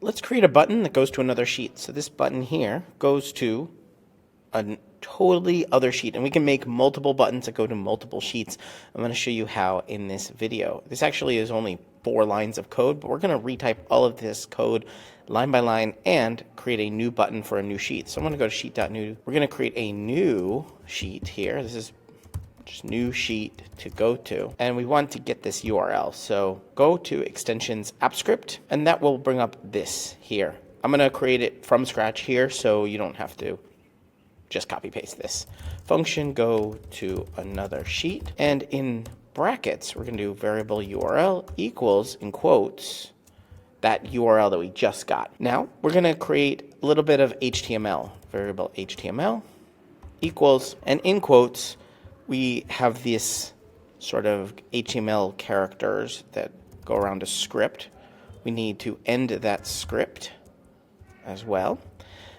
Let's create a button that goes to another sheet. So this button here goes to a totally other sheet, and we can make multiple buttons that go to multiple sheets. I'm going to show you how in this video. This actually is only 4 lines of code, but we're going to retype all of this code line by line and create a new button for a new sheet. So I'm going to go to sheet.new. We're going to create a new sheet here. This is just new sheet to go to, and we want to get this URL. So go to extensions AppScript, and that will bring up this here. I'm going to create it from scratch here, so you don't have to just copy paste this function. Go to another sheet, and in brackets we're going to do variable URL equals, in quotes, that URL that we just got. Now we're going to create a little bit of HTML. Variable HTML equals, and in quotes we have this sort of HTML characters that go around a script. We need to end that script as well.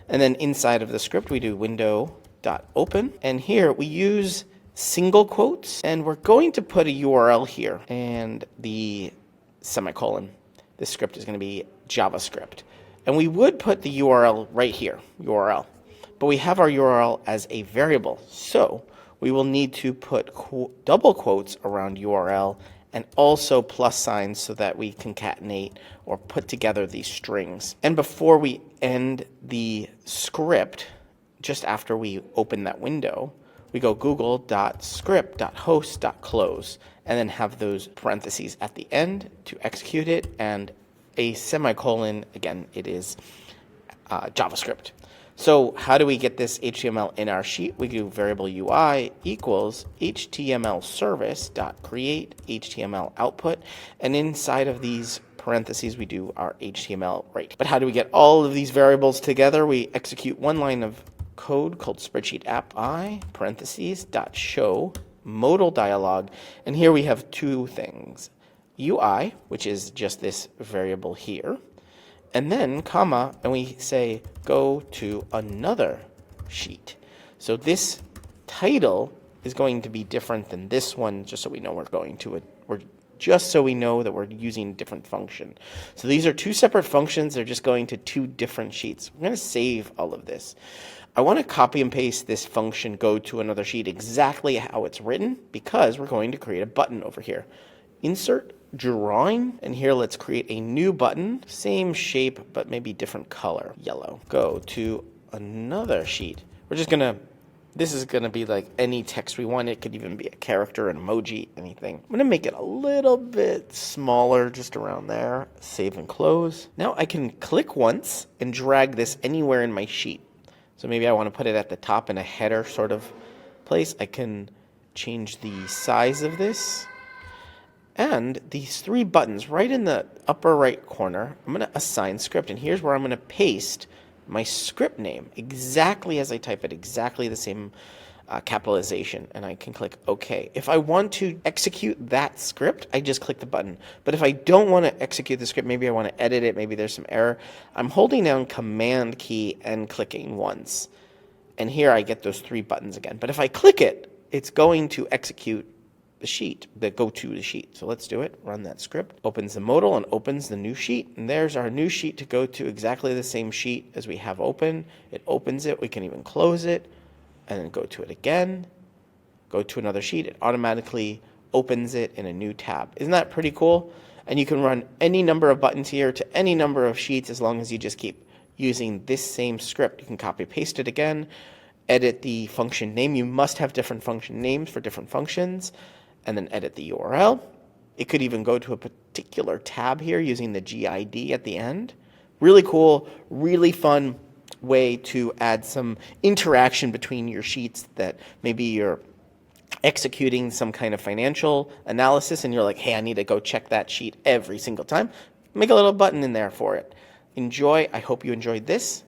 And then inside of the script we do window.open. And here we use single quotes, and we're going to put a URL here and the semicolon. This script is going to be JavaScript. And we would put the URL right here, URL. But we have our URL as a variable. So we will need to put double quotes around URL and also plus signs so that we concatenate or put together these strings. And before we end the script, just after we open that window, we go google.script.host.close and then have those parentheses at the end to execute it, and a semicolon, again, it is JavaScript. So how do we get this HTML in our sheet? We do variable UI equals HTML service.create HTML output, and inside of these parentheses we do our HTML right. But how do we get all of these variables together? We execute one line of code called spreadsheet app I parentheses dot show modal dialog, and here we have two things: UI, which is just this variable here, and then comma, and we say go to another sheet. So this title is going to be different than this one, just so we know just so we know that we're using a different function. So these are two separate functions. They're just going to two different sheets. We're going to save all of this. I want to copy and paste this function go to another sheet exactly how it's written, because we're going to create a button over here. Insert drawing, and here let's create a new button, same shape but maybe different color, yellow. Go to another sheet. This is gonna be like any text we want. It could even be a character, an emoji, anything. I'm gonna make it a little bit smaller, just around there. Save and close. Now I can click once and drag this anywhere in my sheet. So maybe I want to put it at the top in a header sort of place. I can change the size of this. And these 3 buttons right in the upper right corner, I'm going to assign script. And here's where I'm going to paste my script name exactly as I type it, exactly the same capitalization. And I can click OK. If I want to execute that script, I just click the button. But if I don't want to execute the script, maybe I want to edit it, maybe there's some error, I'm holding down Command key and clicking once. And here I get those 3 buttons again. But if I click it, it's going to execute the sheet, go to the sheet. So let's do it. Run that script. Opens the modal and opens the new sheet. And there's our new sheet to go to, exactly the same sheet as we have open. It opens it. We can even close it and then go to it again. Go to another sheet. It automatically opens it in a new tab. Isn't that pretty cool? And you can run any number of buttons here to any number of sheets as long as you just keep using this same script. You can copy paste it again, edit the function name. You must have different function names for different functions, and then edit the URL. It could even go to a particular tab here using the GID at the end. Really cool, really fun way to add some interaction between your sheets, that maybe you're executing some kind of financial analysis and you're like, hey, I need to go check that sheet every single time. Make a little button in there for it. Enjoy. I hope you enjoyed this.